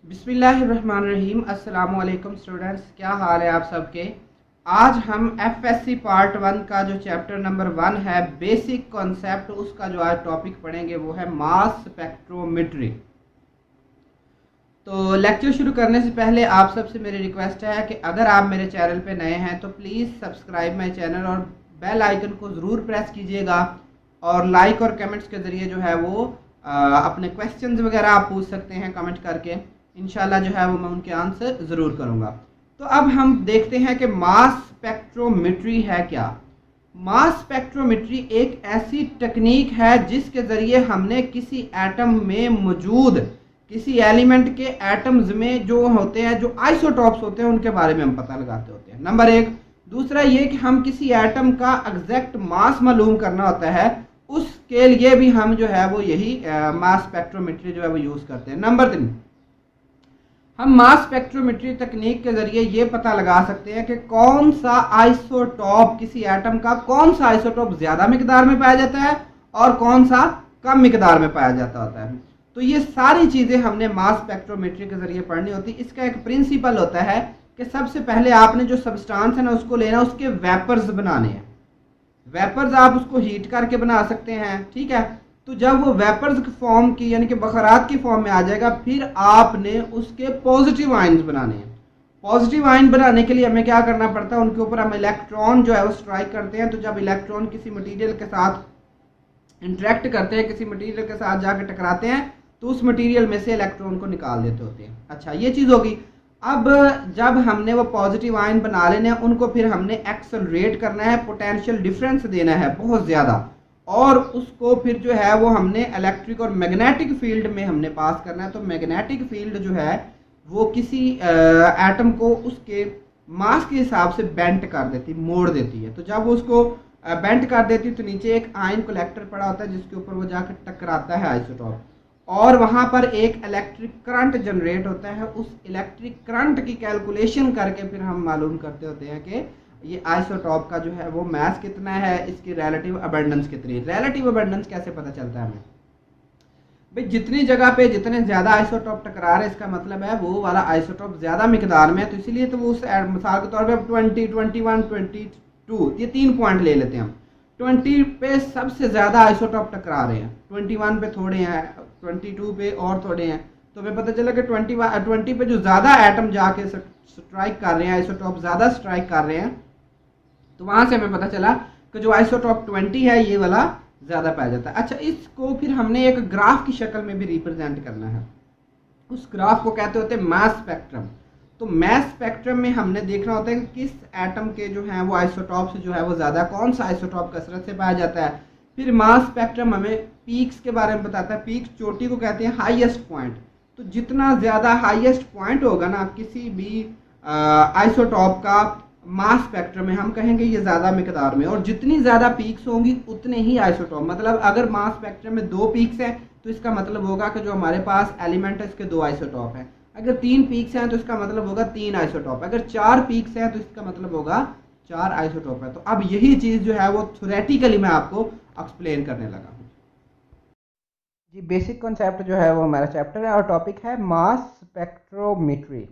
बिस्मिल्लाहिर्रहमानिर्रहीम। अस्सलाम वालेकुम स्टूडेंट्स, क्या हाल है आप सबके। आज हम एफएससी पार्ट 1 का जो चैप्टर नंबर 1 है बेसिक कॉन्सेप्ट, उसका जो आज टॉपिक पढ़ेंगे वो है मास स्पेक्ट्रोमेट्री। तो लेक्चर शुरू करने से पहले आप सबसे मेरी रिक्वेस्ट है कि अगर आप मेरे चैनल पे नए हैं तो प्लीज़ सब्सक्राइब माई चैनल और बेल आइकन को ज़रूर प्रेस कीजिएगा, और लाइक और कमेंट्स के ज़रिए जो है वो अपने क्वेश्चंस वगैरह आप पूछ सकते हैं कमेंट करके। इंशाल्लाह जो है वो मैं उनके आंसर ज़रूर करूँगा। तो अब हम देखते हैं कि मास स्पेक्ट्रोमेट्री है क्या। मास स्पेक्ट्रोमेट्री एक ऐसी टेक्निक है जिसके ज़रिए हमने किसी एटम में मौजूद किसी एलिमेंट के एटम्स में जो होते हैं, जो आइसोटॉप्स होते हैं, उनके बारे में हम पता लगाते होते हैं, नंबर एक। दूसरा ये कि हम किसी एटम का एग्जैक्ट मास मालूम करना होता है, उसके लिए भी हम जो है वो यही मास स्पेक्ट्रोमेट्री जो है वो यूज़ करते हैं। नंबर 3, हम मास स्पेक्ट्रोमेट्री तकनीक के जरिए ये पता लगा सकते हैं कि कौन सा आइसोटॉप, किसी एटम का कौन सा आइसोटॉप ज़्यादा मिकदार में पाया जाता है और कौन सा कम मिकदार में पाया जाता होता है। तो ये सारी चीज़ें हमने मास स्पेक्ट्रोमेट्री के जरिए पढ़नी होती। इसका एक प्रिंसिपल होता है कि सबसे पहले आपने जो सब्सटेंस है ना उसको लेना, उसके वेपर्स बनाने हैं। वेपर्स आप उसको हीट करके बना सकते हैं, ठीक है। तो जब वो वेपर्स की फॉर्म की यानी कि बखरात की फॉर्म में आ जाएगा, फिर आपने उसके पॉजिटिव आयन्स बनाने हैं। पॉजिटिव आयन बनाने के लिए हमें क्या करना पड़ता है, उनके ऊपर हम इलेक्ट्रॉन जो है वो स्ट्राइक करते हैं। तो जब इलेक्ट्रॉन किसी मटेरियल के साथ इंटरेक्ट करते हैं, किसी मटेरियल के साथ जाकर टकराते हैं, तो उस मटेरियल में से इलेक्ट्रॉन को निकाल देते होते हैं। अच्छा, ये चीज़ होगी। अब जब हमने वो पॉजिटिव आयन बना लेने हैं, उनको फिर हमने एक्सेलरेट करना है, पोटेंशियल डिफरेंस देना है बहुत ज़्यादा, और उसको फिर जो है वो हमने इलेक्ट्रिक और मैग्नेटिक फील्ड में हमने पास करना है। तो मैग्नेटिक फील्ड जो है वो किसी एटम को उसके मास के हिसाब से बेंट कर देती, मोड़ देती है। तो जब वो उसको बेंट कर देती है तो नीचे एक आयन कलेक्टर पड़ा होता है जिसके ऊपर वो जाकर टकराता है आइसोटॉप, और वहाँ पर एक इलेक्ट्रिक करंट जनरेट होता है। उस इलेक्ट्रिक करंट की कैलकुलेशन करके फिर हम मालूम करते होते हैं कि ये आइसोटॉप का जो है वो मास कितना है, इसकी रिलेटिव अबंडेंस कितनी है। रिलेटिव अबंडेंस कैसे पता चलता है हमें भाई, जितनी जगह पे जितने ज़्यादा आइसोटॉप टकरा रहे हैं, इसका मतलब है वो वाला आइसोटॉप ज़्यादा मिकदार में है। तो इसीलिए तो वो उस मिसाल के तौर पे 20, 21, 22 ये 3 पॉइंट ले लेते हैं हम। 20 पे सबसे ज़्यादा आइसोटॉप टकरा रहे हैं, 21 पे थोड़े हैं, 22 पे और थोड़े हैं। तो हमें पता चला कि 20 पे जो ज़्यादा एटम जाके स्ट्राइक कर रहे हैं, आइसोटॉप ज़्यादा स्ट्राइक कर रहे हैं, तो वहाँ से हमें पता चला कि जो आइसोटॉप 20 है ये वाला ज़्यादा पाया जाता है। अच्छा, इसको फिर हमने एक ग्राफ की शक्ल में भी रिप्रेजेंट करना है। उस ग्राफ को कहते होते हैं मास स्पेक्ट्रम। तो मास स्पेक्ट्रम में हमने देखना होता है कि किस एटम के जो हैं वो आइसोटॉप से जो है वो ज़्यादा, कौन सा आइसोटॉप कसरत से पाया जाता है। फिर मास स्पेक्ट्रम हमें पीक्स के बारे में बताता है। पीक चोटी को कहते हैं हाईएस्ट पॉइंट। तो जितना ज़्यादा हाईएस्ट पॉइंट होगा ना किसी भी आइसोटॉप का मास स्पेक्ट्रम में, हम कहेंगे ये ज़्यादा मिकदार में, और जितनी ज़्यादा पीक्स होंगी उतने ही आइसोटॉप। मतलब अगर मास स्पेक्ट्रम में 2 पीक्स हैं तो इसका मतलब होगा कि जो हमारे पास एलिमेंट है इसके 2 आइसोटॉप हैं। अगर 3 पीक्स हैं तो इसका मतलब होगा 3 आइसोटॉप। अगर 4 पीक्स हैं तो इसका मतलब होगा 4 आइसोटॉप है। तो अब यही चीज़ जो है वो थ्योरेटिकली मैं आपको एक्सप्लेन करने लगा हूँ जी। बेसिक कॉन्सेप्ट जो है वो हमारा चैप्टर है और टॉपिक है मास स्पेक्ट्रोमेट्री।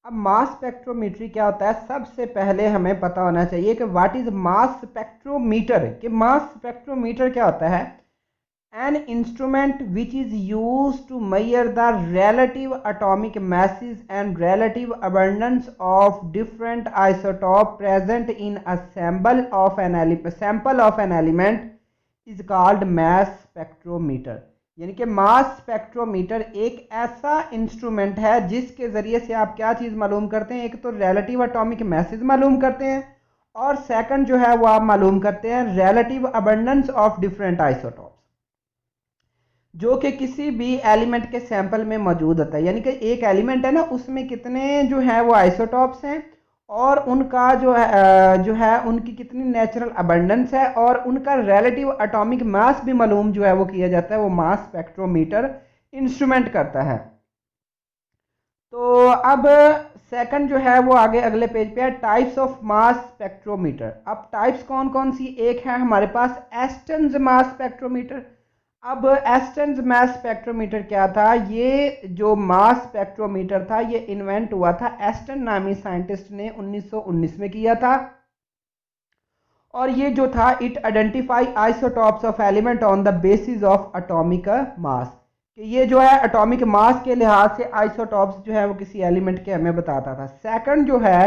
अब मास स्पेक्ट्रोमेट्री क्या होता है, सबसे पहले हमें पता होना चाहिए कि व्हाट इज मास स्पेक्ट्रोमीटर। कि मास स्पेक्ट्रोमीटर क्या होता है। An instrument which is use to measure the relative atomic masses and relative abundance of different isotope present in a sample of an element is called mass spectrometer। यानी कि मास spectrometer एक ऐसा instrument है जिसके ज़रिए से आप क्या चीज़ मालूम करते हैं। एक तो रिलेटिव एटॉमिक मैसेज मालूम करते हैं, और सेकंड जो है वो आप मालूम करते हैं relative abundance of different isotopes, जो कि किसी भी एलिमेंट के सैंपल में मौजूद होता है। यानी कि एक एलिमेंट है ना, उसमें कितने जो है वो आइसोटॉप्स हैं, और उनका जो है उनकी कितनी नेचुरल अबंडेंस है, और उनका रिलेटिव एटॉमिक मास भी मालूम जो है वो किया जाता है। वो मास स्पेक्ट्रोमीटर इंस्ट्रूमेंट करता है। तो अब सेकंड जो है वो आगे अगले पेज पे है, टाइप्स ऑफ मास स्पेक्ट्रोमीटर। अब टाइप्स कौन कौन सी, एक है हमारे पास एस्टन्स मास स्पेक्ट्रोमीटर। अब एस्टन्स मास स्पेक्ट्रोमीटर क्या था? ये जो मास स्पेक्ट्रोमीटर था ये इन्वेंट हुआ था एस्टन नामी साइंटिस्ट ने 1919 में किया था। और ये जो था it identify isotopes of element on the basis of atomic mass, कि ये जो है एटॉमिक मास के लिहाज से आइसोटॉप्स जो है वो किसी एलिमेंट के हमें बताता था। सेकंड जो है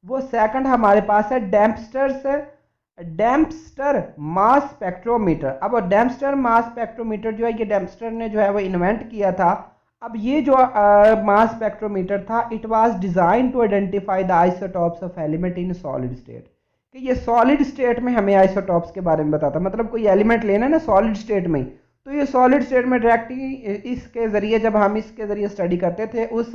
वो सेकंड हमारे पास है डेम्पस्टर मास स्पेक्ट्रोमीटर। अब डेम्पस्टर मास स्पेक्ट्रोमीटर जो है ये डेम्पस्टर ने जो है वो इन्वेंट किया था। अब ये जो मास स्पेक्ट्रोमीटर था it was design to identify the isotopes of element in solid state, कि ये सॉलिड स्टेट में हमें आइसोटॉप्स के बारे में बताता। मतलब कोई एलिमेंट लेना ना सॉलिड स्टेट में, तो ये सॉलिड स्टेट में डायरेक्टली इसके जरिए जब हम इसके जरिए स्टडी करते थे उस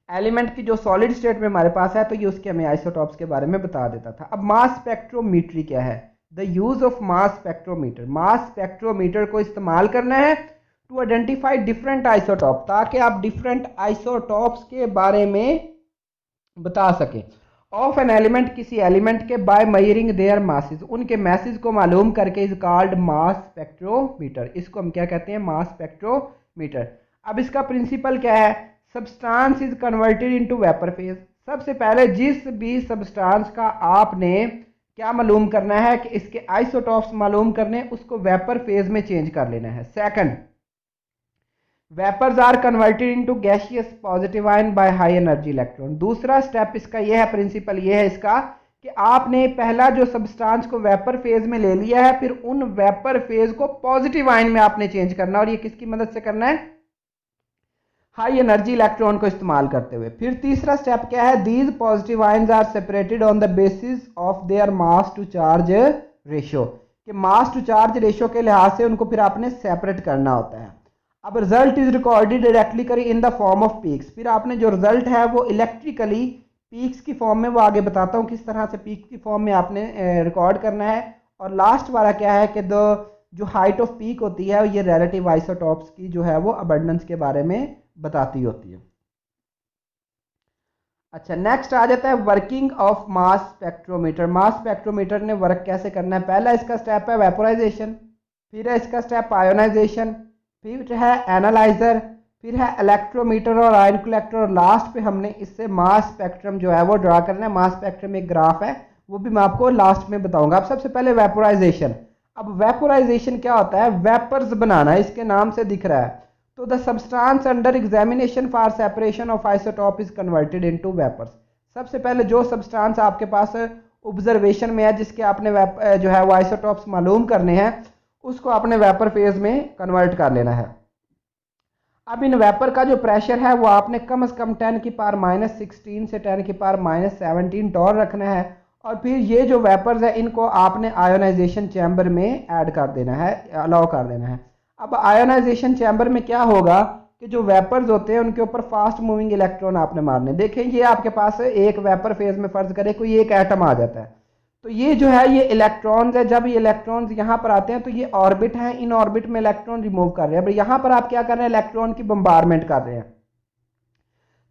एलिमेंट की जो सॉलिड स्टेट में हमारे पास है तो ये उसके हमें आइसोटॉप्स के बारे में बता देता था। अब मास स्पेक्ट्रोमीट्री क्या है? The use of mass spectrometer, mass spectrometer को इस्तेमाल करना है टू आइडेंटिफाई डिफरेंट आइसोटॉप, ताकि आप डिफरेंट आइसोटॉप्स के बारे में बता सकें। ऑफ एन एलिमेंट, किसी एलिमेंट के बाय मेजरिंग देयर मासेस, उनके मैसेज को मालूम करके इज कॉल्ड मास स्पेक्ट्रोमीटर। इसको हम क्या कहते हैं? मास स्पेक्ट्रोमीटर। अब इसका प्रिंसिपल क्या है? Substance is converted into vapour phase. सबसे पहले जिस भी सब्सटेंस का आपने क्या मालूम करना है कि इसके आइसोटॉप्स मालूम करने, उसको वेपर फेज में चेंज कर लेना है। Second, vapours are converted into gaseous positive ion by high energy electron. दूसरा स्टेप इसका यह है, प्रिंसिपल यह है इसका कि आपने पहला जो सब्सटेंस को वेपर फेज में ले लिया है, फिर उन वेपर फेज को पॉजिटिव आयन में आपने चेंज करना, और ये किसकी मदद से करना है? हाई एनर्जी इलेक्ट्रॉन को इस्तेमाल करते हुए। फिर तीसरा स्टेप क्या है? These positive ions are separated on the basis of their mass to charge ratio, कि मास टू चार्ज रेशियो के लिहाज से उनको फिर आपने सेपरेट करना होता है। अब result is recorded directly in the form of peaks, फिर आपने जो रिजल्ट है वो इलेक्ट्रिकली पीक्स की फॉर्म में, वो आगे बताता हूँ किस तरह से पीक्स की फॉर्म में आपने रिकॉर्ड करना है। और लास्ट वाला क्या है कि जो हाइट ऑफ पीक होती है ये रिलेटिव आइसोटॉप्स की जो है वो अबंडेंस के बारे में बताती होती है। अच्छा, नेक्स्ट आ जाता है working of mass spectrometer. Mass spectrometer ने वर्क कैसे करना है? पहला इसका स्टेप है वेपोराइजेशन, फिर है इसका स्टेप आयोनाइजेशन, फिर है एनालाइजर, फिर है इलेक्ट्रोमीटर और आयन कलेक्टर, और लास्ट पे हमने इससे मास स्पेक्ट्रम जो है वो ड्रा करना है। मास स्पेक्ट्रम एक ग्राफ है, वो भी मैं आपको लास्ट में बताऊंगा। अब सबसे पहले वेपोराइजेशन। अब वेपोराइजेशन क्या होता है? वेपर्स बनाना, इसके नाम से दिख रहा है। तो the substance under examination for separation of isotope is converted into vapours. सबसे पहले जो सब्सटेंस आपके पास ऑब्जर्वेशन में है, जिसके आपने जो है वो आइसोटॉप्स मालूम करने हैं, उसको आपने वेपर फेज में कन्वर्ट कर लेना है। अब इन वेपर का जो प्रेशर है वो आपने कम से कम 10 की पावर -16 से 10 की पावर -17 टॉर रखना है। और फिर ये जो वेपर्स है इनको आपने आयोनाइजेशन चैम्बर में ऐड कर देना है, अलाउ कर देना है। अब आयोनाइजेशन चैम्बर में क्या होगा कि जो वेपर्स होते हैं उनके ऊपर फास्ट मूविंग इलेक्ट्रॉन आपने मारने। देखें ये आपके पास एक वेपर फेज में फर्ज करें कोई एक एटम आ जाता है, तो ये जो है ये इलेक्ट्रॉन्स है। जब ये इलेक्ट्रॉन्स यहाँ पर आते हैं तो ये ऑर्बिट है, इन ऑर्बिट में इलेक्ट्रॉन रिमूव कर रहे हैं। अब यहाँ पर आप क्या कर रहे हैं? इलेक्ट्रॉन की बम्बारमेंट कर रहे हैं।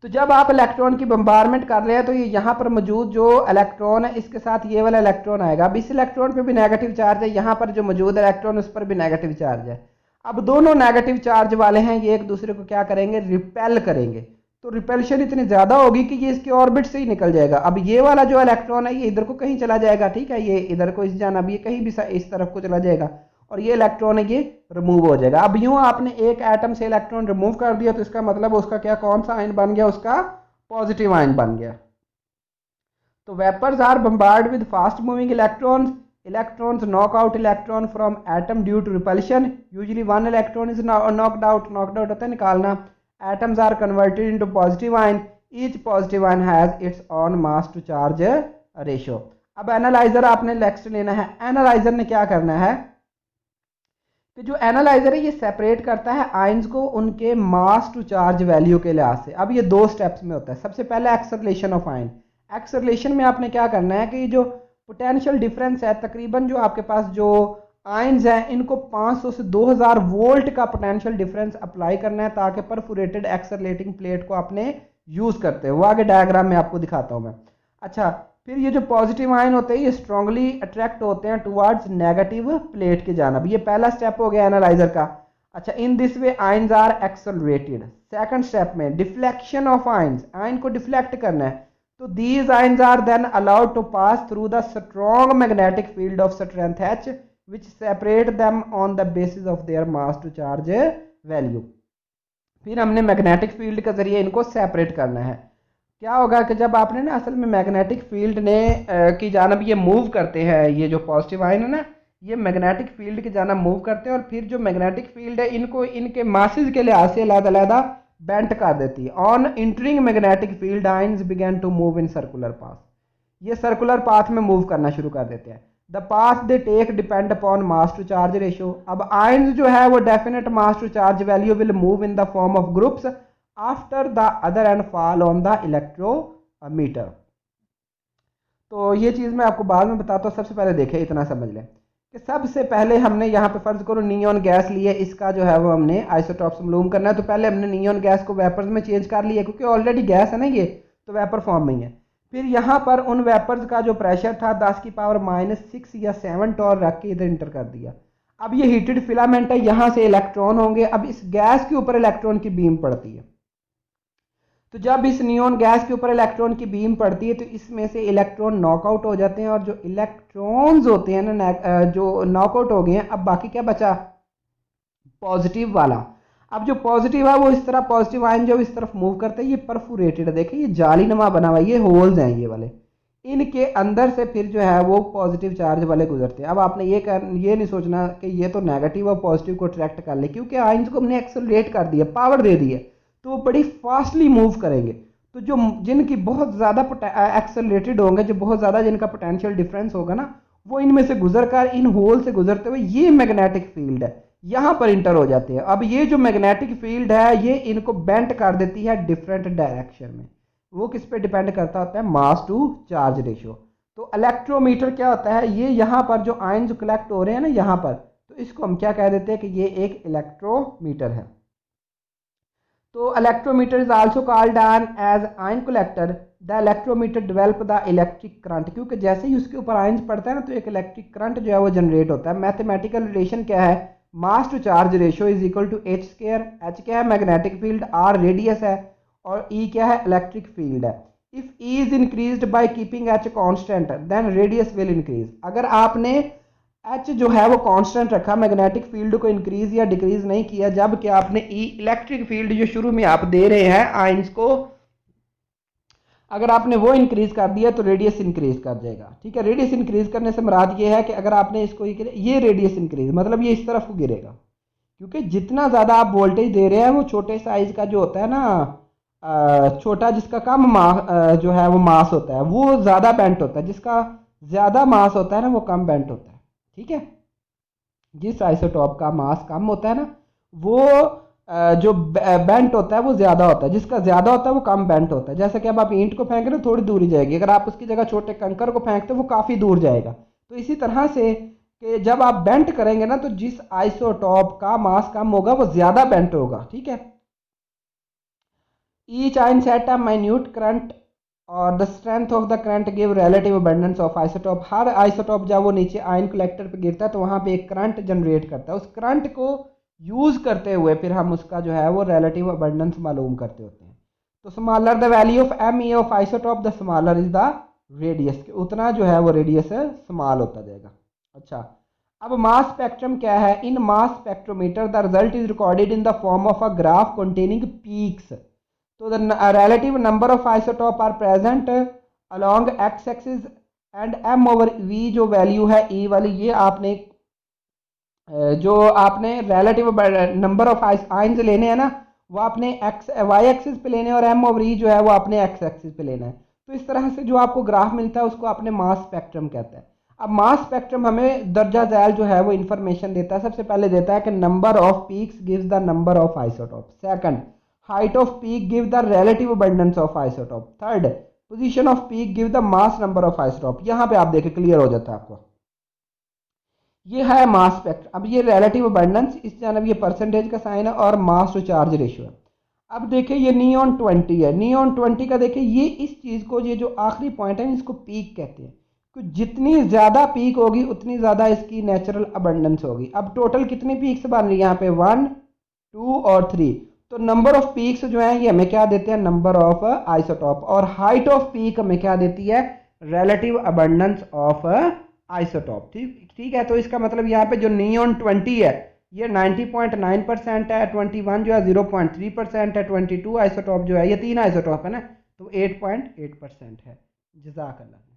तो जब आप इलेक्ट्रॉन की बम्बारमेंट कर रहे हैं तो ये यहाँ पर मौजूद जो इलेक्ट्रॉन है इसके साथ ये वाला इलेक्ट्रॉन आएगा। अब इस इलेक्ट्रॉन पे भी नेगेटिव चार्ज है, यहाँ पर जो मौजूद इलेक्ट्रॉन उस पर भी नेगेटिव चार्ज है। अब दोनों नेगेटिव चार्ज वाले हैं, ये एक दूसरे को क्या करेंगे? रिपेल करेंगे। तो रिपेल्शन इतनी ज़्यादा होगी कि ये इसके ऑर्बिट से ही निकल जाएगा। अब ये वाला जो इलेक्ट्रॉन है ये इधर को कहीं चला जाएगा, ठीक है, ये इधर को इस जानब, ये कहीं भी इस तरफ को चला जाएगा, और ये इलेक्ट्रॉन है ये रिमूव हो जाएगा। अब यूँ आपने एक एटम से इलेक्ट्रॉन रिमूव कर दिया तो इसका मतलब उसका क्या, कौन सा आयन बन गया? उसका पॉजिटिव आयन बन गया। तो vapours are bombard with fast moving electrons. Electrons knock out electron from atom due to repulsion. Usually one electron is knocked out होता है निकालना। Atoms are converted into positive ion. Each positive ion has its own mass to charge ratio. अब analyser आपने next लेना है। Analyser ने क्या करना है कि जो एनालाइजर है ये सेपरेट करता है आयंस को उनके मास टू चार्ज वैल्यू के लिहाज से। अब ये दो स्टेप्स में होता है। सबसे पहले एक्सेलरेशन ऑफ आयन। एक्सेलरेशन में आपने क्या करना है कि जो पोटेंशियल डिफरेंस है, तकरीबन जो आपके पास जो आयंस हैं इनको 500 से 2000 वोल्ट का पोटेंशियल डिफरेंस अप्लाई करना है, ताकि परफोरेटेड एक्सेलरेटिंग प्लेट को आपने यूज करते हैं। वो आगे डायग्राम में आपको दिखाता हूं मैं। अच्छा, फिर ये जो पॉजिटिव आयन होते हैं ये स्ट्रांगली अट्रैक्ट होते हैं टुवर्ड्स नेगेटिव प्लेट के जानब। ये पहला स्टेप हो गया एनालाइजर का। अच्छा, in this way ions are accelerated. Second step में डिफ्लेक्शन ऑफ आयंस, आयन को डिफ्लेक्ट करना है, तो these ions are then allowed to pass through the strong magnetic field of strength H which separate them on the basis of their mass to charge value। फिर हमने magnetic field के जरिए इनको separate करना है। क्या होगा कि जब आपने ना असल में मैग्नेटिक फील्ड ने की जानब ये मूव करते हैं, ये जो पॉजिटिव आयन है ना ये मैग्नेटिक फील्ड की जानब मूव करते हैं, और फिर जो मैग्नेटिक फील्ड है इनको इनके मासेस के लिहाज से अलग-अलग बेंट कर देती है। On entering magnetic field ions begin to move in circular path. ये सर्कुलर पाथ में मूव करना शुरू कर देते हैं। The path they take depend upon mass to charge ratio. अब आयंस जो है वो definite mass to charge value will move in the form of groups after the other and fall on the electrometer. तो ये चीज़ मैं आपको बाद में बताता हूँ, सबसे पहले देखें, इतना समझ लें कि सबसे पहले हमने यहाँ पे फर्ज करो नियॉन गैस ली है, इसका जो है वो हमने आइसोटॉप्स मालूम करना है। तो पहले हमने नियॉन गैस को वेपर्स में चेंज कर लिया, क्योंकि ऑलरेडी गैस है ना ये, तो वेपर फॉर्म में ही है। फिर यहाँ पर उन वेपर्स का जो प्रेशर था 10 की पावर -6 या 7 टॉर रख के इधर इंटर कर दिया। अब ये हीटेड फिलामेंट है, यहाँ से इलेक्ट्रॉन होंगे। अब इस गैस के ऊपर इलेक्ट्रॉन की बीम पड़ती है, तो जब इस नियॉन गैस के ऊपर इलेक्ट्रॉन की बीम पड़ती है तो इसमें से इलेक्ट्रॉन नॉकआउट हो जाते हैं, और जो इलेक्ट्रॉन्स होते हैं ना जो नॉकआउट हो गए हैं, अब बाकी क्या बचा, पॉजिटिव वाला। अब जो पॉजिटिव है वो इस तरह पॉजिटिव आयन जो इस तरफ मूव करते हैं, ये परफोरेटेड है, देखिए ये जालीनुमा बना हुआ है, ये होल्स हैं ये वाले, इनके अंदर से फिर जो है वो पॉजिटिव चार्ज वाले गुजरते हैं। अब आपने ये नहीं सोचना कि ये तो नेगेटिव और पॉजिटिव को अट्रैक्ट कर ले, क्योंकि आयंस को हमने एक्सेलरेट कर दिया, पावर दे दी है, तो वो बड़ी फास्टली मूव करेंगे। तो जो जिनकी बहुत ज़्यादा एक्सेलरेटेड होंगे, जो बहुत ज़्यादा जिनका पोटेंशियल डिफरेंस होगा ना, वो इनमें से गुजरकर इन होल से गुजरते हुए ये मैग्नेटिक फील्ड है यहाँ पर इंटर हो जाते हैं। अब ये जो मैग्नेटिक फील्ड है ये इनको बेंट कर देती है डिफरेंट डायरेक्शन में। वो किस पे डिपेंड करता होता है, मास टू चार्ज रेशियो। तो इलेक्ट्रोमीटर क्या होता है, ये यहाँ पर जो आयन जो कलेक्ट हो रहे हैं ना यहाँ पर, तो इसको हम क्या कह देते हैं कि ये एक इलेक्ट्रोमीटर है। तो electrometer is also called as ion collector. The electrometer develop the electric current, क्योंकि जैसे ही उसके ऊपर आयंस पड़ता है ना तो एक इलेक्ट्रिक करंट जो है वो जनरेट होता है। मैथमेटिकल रिलेशन क्या है, mass to charge ratio is equal to h square. h क्या है, मैग्नेटिक फील्ड, r रेडियस है, और E क्या है, इलेक्ट्रिक फील्ड है। If E is increased by keeping h constant then radius will increase. अगर आपने h जो है वो कांस्टेंट रखा, मैग्नेटिक फील्ड को इंक्रीज या डिक्रीज नहीं किया, जबकि आपने E इलेक्ट्रिक फील्ड जो शुरू में आप दे रहे हैं आयंस को, अगर आपने वो इंक्रीज कर दिया तो रेडियस इंक्रीज कर जाएगा। ठीक है, रेडियस इंक्रीज करने से मुराद ये है कि अगर आपने इसको ये रेडियस इंक्रीज मतलब ये इस तरफ को गिरेगा, क्योंकि जितना ज़्यादा आप वोल्टेज दे रहे हैं वो छोटे साइज का जो होता है ना, छोटा जिसका कम जो है वो मास होता है वो ज़्यादा बेंट होता है, जिसका ज़्यादा मास होता है ना वो कम बेंट होता है। ठीक है, जिस आइसोटॉप का मास कम होता है ना वो जो बेंट होता है वो ज़्यादा होता है, जिसका ज़्यादा होता है वो कम बेंट होता है। जैसे कि अब आप ईंट को फेंक रहे हो थोड़ी दूर ही जाएगी, अगर आप उसकी जगह छोटे कंकर को फेंकते हो वो काफ़ी दूर जाएगा। तो इसी तरह से कि जब आप बेंट करेंगे ना तो जिस आइसोटॉप का मास कम होगा वो ज़्यादा बेंट होगा। ठीक है, each ion set a minute current और the strength of the current give relative abundance of isotope. हर आइसोटॉप जब वो नीचे आयन कलेक्टर पे गिरता है तो वहाँ पे एक करंट जनरेट करता है, उस करंट को यूज़ करते हुए फिर हम उसका जो है वो रिलेटिव अबंडेंस मालूम करते होते हैं। तो smaller the value of ME of isotope the smaller is the radius, उतना जो है वो रेडियस स्मॉल होता जाएगा। अच्छा, अब मास स्पेक्ट्रम क्या है, in mass spectrometer the result is recorded in the form of a graph containing peaks. तो the relative number of isotope are present along x axis and m over v जो value है E वाली, ये आपने जो आपने relative number of ions लेने हैं ना वो आपने y एक्सिस पे लेने हैं, और m over e जो है वो आपने x एक्सिस पे लेना है। तो इस तरह से जो आपको ग्राफ मिलता है उसको आपने मास स्पेक्ट्रम कहते हैं। अब मास स्पेक्ट्रम हमें दर्जा झैल जो है वो इंफॉर्मेशन देता है। सबसे पहले देता है कि number of peaks gives the number of isotope. Second, height of peak give the relative abundance of isotope। Third, position of peak give the mass number of isotope। यहां पे आप देखें क्लियर हो जाता है आपको, ये है मास स्पेक्ट्रम। अब ये relative abundance, इस जानब ये परसेंटेज का साइन है और मास टू चार्ज रेशियो है। अब देखिए ये नियॉन 20 है, नियॉन 20 का देखिए ये इस चीज़ को, ये जो आखिरी पॉइंट है इसको पीक कहते हैं, कि जितनी ज़्यादा पीक होगी उतनी ज़्यादा इसकी नेचुरल अबंडेंस होगी। अब टोटल कितनी पीक्स बन रही है यहाँ पे, 1 2 और 3। तो नंबर ऑफ पीक्स जो है ये हमें क्या देते हैं, नंबर ऑफ आइसोटॉप, और हाइट ऑफ पीक हमें क्या देती है, रिलेटिव अबंडेंस ऑफ आइसोटॉप। ठीक है, तो इसका मतलब यहाँ पे जो नियॉन 20 है ये 90.9% है, 21 जो है 0.3% है, 22 आइसोटॉप जो है, ये 3 आइसोटॉप है ना, तो 8.8% है। जज़ाकल्लाह।